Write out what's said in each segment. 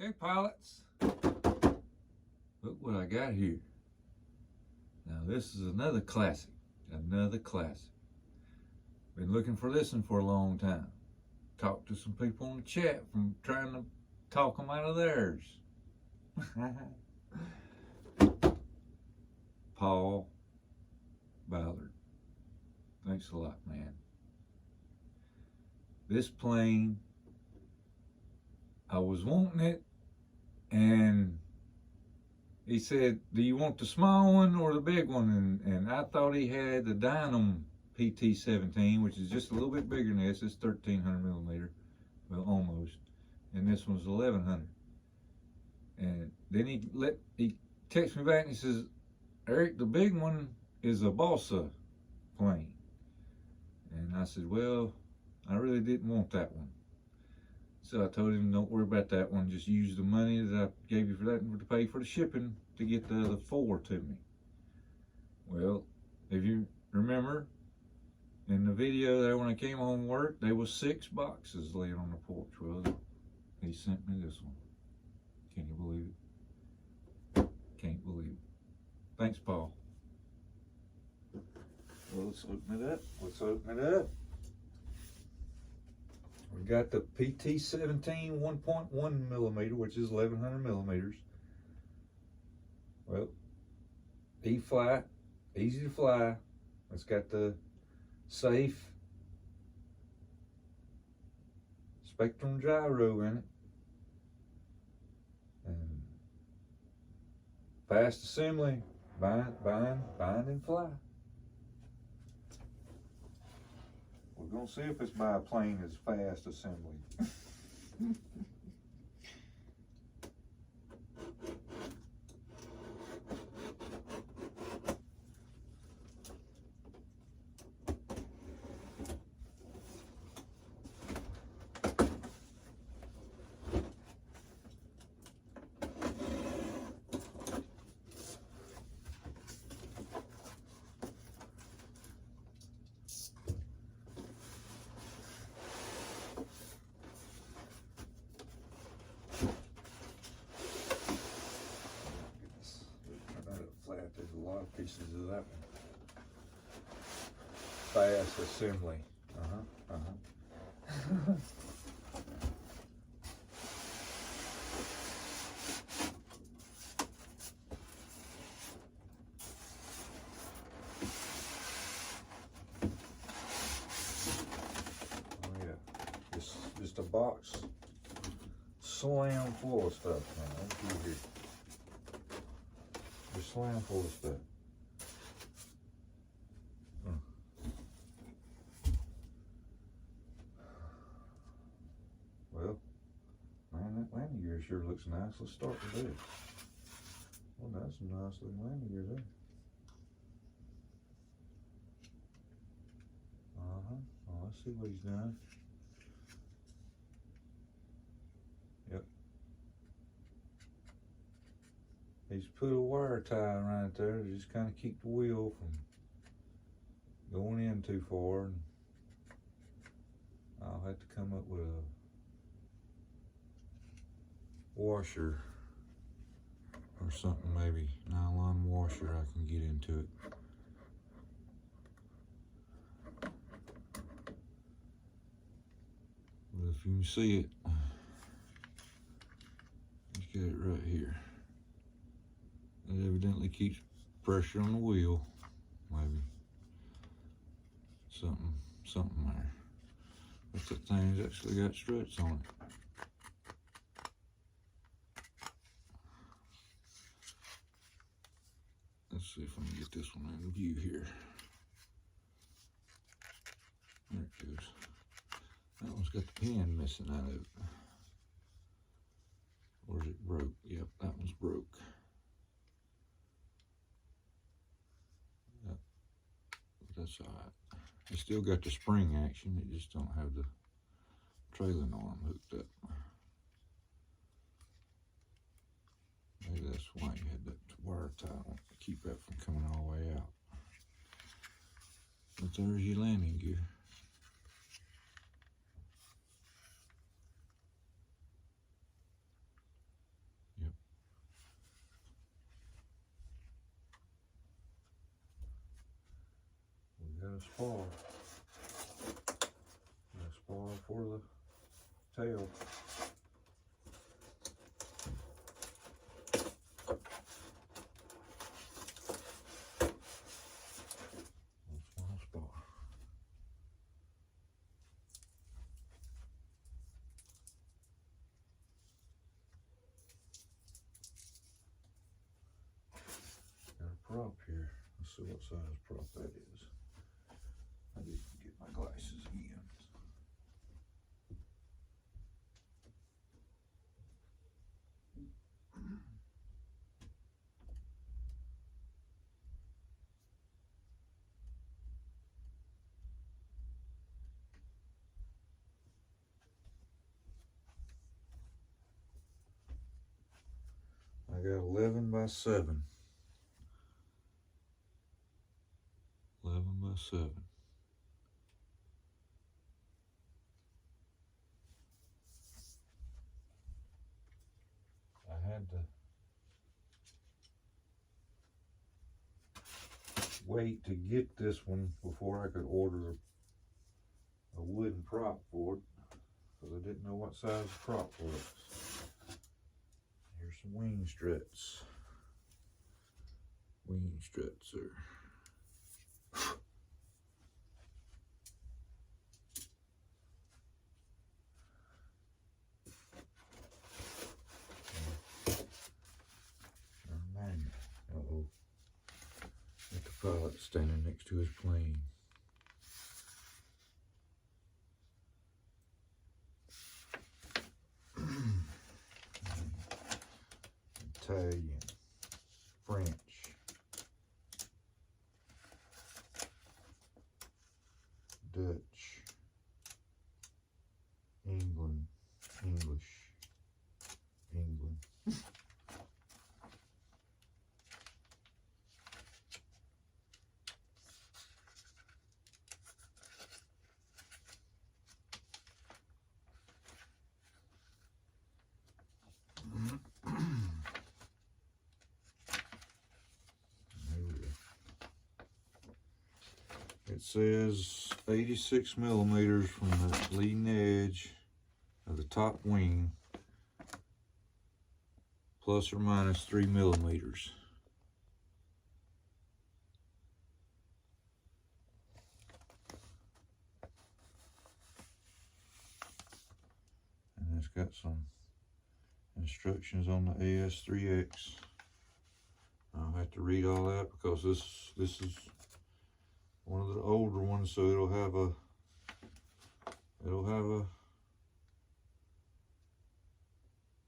Okay, pilots, look what I got here. Now this is another classic, Been looking for this one for a long time. Talked to some people in the chat from trying to talk them out of theirs. Paul Ballard, thanks a lot, man. This plane, I was wanting it, and he said, do you want the small one or the big one? And I thought he had the Dynam PT-17, which is just a little bit bigger than this. It's 1300 millimeter, well, almost. And this one's 1100. And then he texted me back and he says, Eric, the big one is a balsa plane. And I said, well, I really didn't want that one. So I told him, don't worry about that one. Just use the money that I gave you for that to pay for the shipping to get the other 4 to me. Well, if you remember, in the video there when I came home from work, there was 6 boxes laying on the porch. Well, he sent me this one. Can you believe it? Can't believe it. Thanks, Paul. Well, let's open it up. We got the PT-17 1.1 millimeter, which is 1100 millimeters. Well, E-flite, easy to fly. It's got the safe Spectrum gyro in it. And fast assembly, bind and fly. We're gonna see if this biplane is fast assembly. There's a lot of pieces of that one. Fast assembly. Oh yeah, just a box slam full of stuff, man. Look at here. Just slam full of stuff. Well, man, that landing gear sure looks nice. Let's start with this. Well, that's some nice looking landing gear there. Oh, I see what he's done. Yep. He's put a wire tie around there to just kind of keep the wheel from going in too far. And I'll have to come up with a washer or something, maybe nylon washer I can get into it. But if you can see it, let's get it right here. It evidently keeps pressure on the wheel, maybe something there. But that thing's actually got struts on it. Let's see if I can get this one in view here. There it goes. That one's got the pin missing out of it. Or is it broke? Yep, that one's broke. Yep, but that's all right. It's still got the spring action. It just don't have the trailing arm hooked up. Maybe that's why you had that wire tie on to keep that from coming all the way out. But there's your landing gear. a spar. And a spar for the tail. Small spar. Got a prop here. Let's see what size prop that is. I need to get my glasses again. I got 11 by 7. 11 by 7. I had to wait to get this one before I could order a wooden prop for it, because I didn't know what size the prop was. Here's some wing struts. Wing struts are uh-oh. Got the pilot standing next to his plane. Italian, French, Dutch, England, English, England. It says 86 millimeters from the leading edge of the top wing, plus or minus 3 millimeters. And it's got some instructions on the AS3X. I'll have to read all that because this is one of the older ones, so it'll have a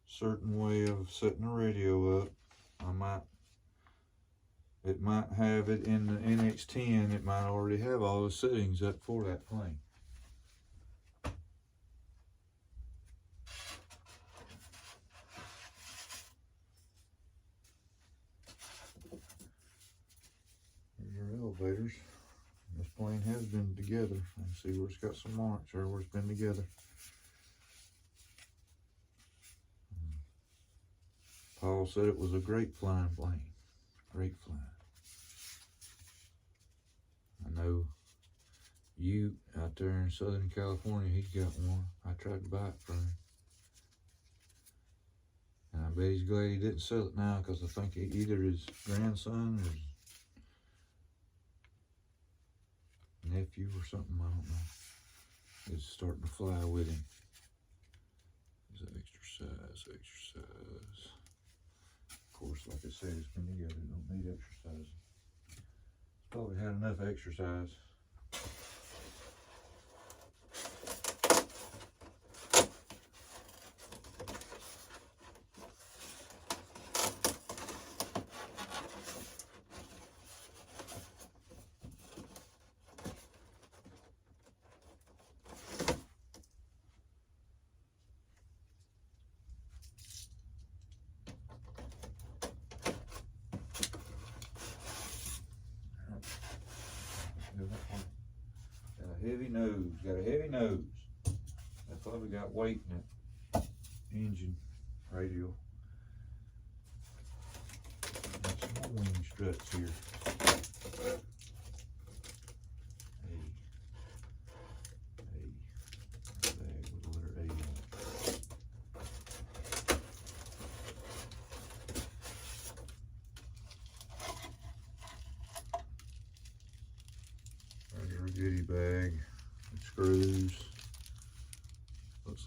certain way of setting the radio up. It might have it in the NX10, it might already have all the settings up for that plane. Here's your elevators. This plane has been together. You can see where it's got some marks there where it's been together. Paul said it was a great flying plane. Great flying. I know you out there in Southern California, he's got one. I tried to buy it from him. And I bet he's glad he didn't sell it now, because I think either his grandson or his nephew or something, I don't know, is starting to fly with him. It's an exercise. Of course, like I said, it's been together, it don't need exercising. It's probably had enough exercise. Got a heavy nose. That probably got weight in it. Engine, radial. Got some more wing struts here.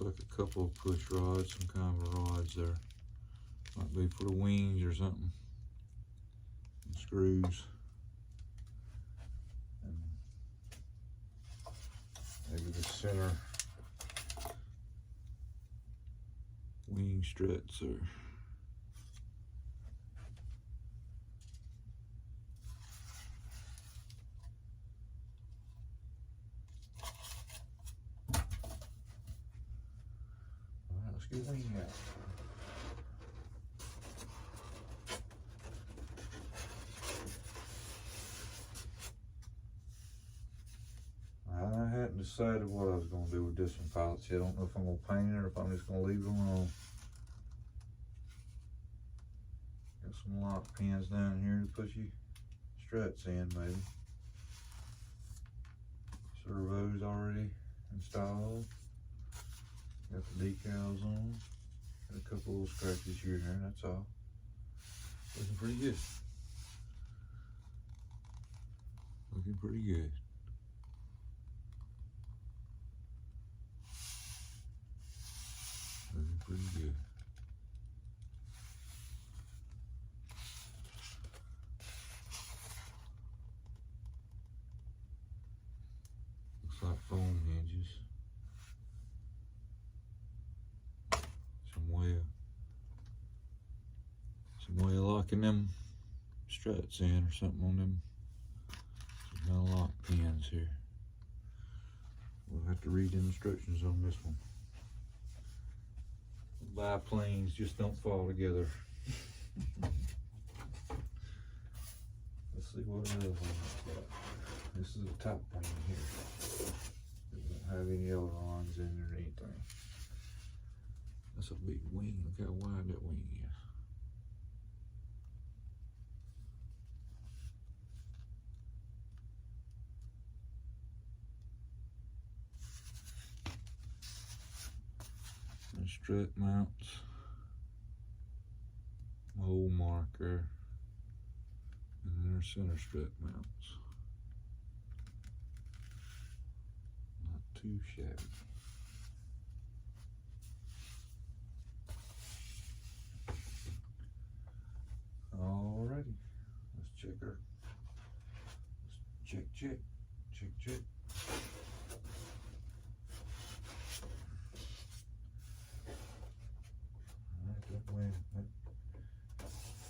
like a couple of push rods, some kind of rods there. Might be for the wings or something. And screws. And maybe the center wing struts or let's get wing out. I hadn't decided what I was going to do with this one, pilots. I don't know if I'm going to paint it or if I'm just going to leave it alone. Got some lock pins down here to put your struts in, maybe. Servos already installed. Got the decals on. Got a couple little scratches here and there, that's all. Looking pretty good. Looking pretty good. Looking pretty good. Looks like foam hinges. Some way of locking them struts in or something on them. Some kind of lock pins here. We'll have to read the instructions on this one. Biplanes just don't fall together. Let's see what other one's got. This is the top plane here. It doesn't have any ailerons in it or anything. That's a big wing. Look how wide that wing is. And strut mounts, mold marker, and then our center strut mounts. Not too shabby. Alrighty, let's check her. Let's check.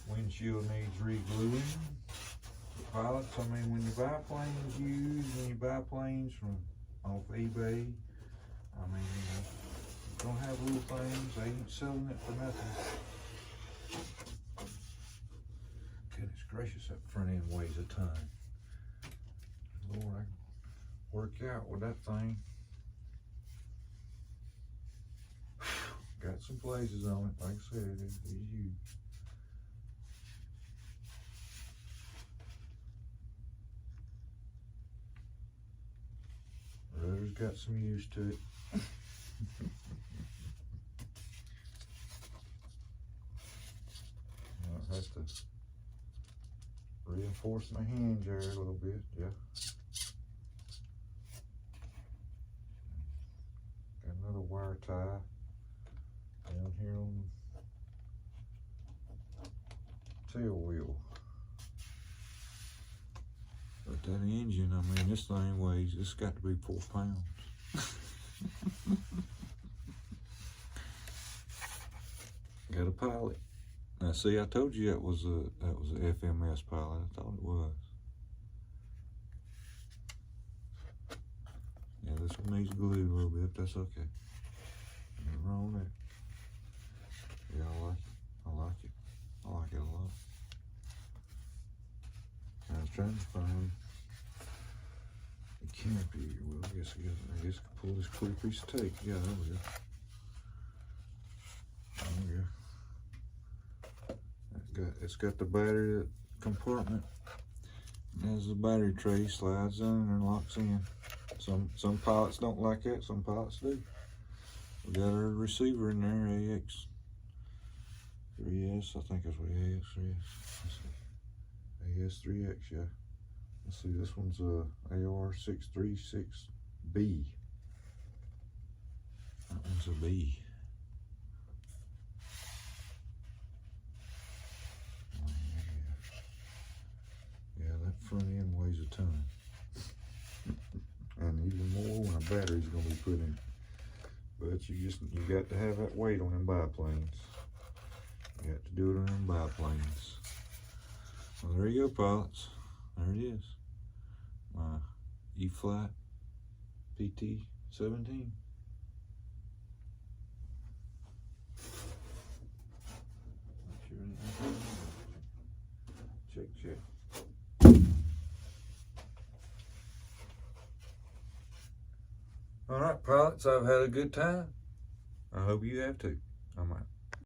Windshield needs re-gluing. Pilots, I mean, when you buy planes used, when you buy planes from off eBay, I mean, you don't have little things. They ain't selling it for nothing. Goodness gracious, that front end weighs a ton. Lord, I can work out with that thing. Got some places on it, like I said, it's huge. Rudder's got some use to it. I'll have to reinforce my hinge there a little bit, yeah. Got another wire tie down here on the tail wheel. But that engine, I mean, this thing weighs, it's got to be 4 pounds. Got a pilot. Now see, I told you that was a FMS pilot. I thought it was. Yeah, this one needs glued a little bit. That's okay. Nothing wrong with that. Yeah, I like it. I like it. I like it a lot. I was trying to find a camp here. Well, I guess I can pull this clear piece of tape. Yeah, there we go. There we go. It's got the battery compartment. As the battery tray slides in and locks in. Some pilots don't like that. Some pilots do. We got our receiver in there, AX3S. I think that's what AX3S. AS3X, yeah. Let's see, this one's a AR636B. That one's There's a bee. Yeah, that front end weighs a ton. And even more when a battery's gonna be put in. But you got to have that weight on them biplanes. You got to do it on them biplanes. Well, there you go, pilots. There it is. My E-flite PT-17. Check. All right, pilots, I've had a good time. I hope you have too. I'm out.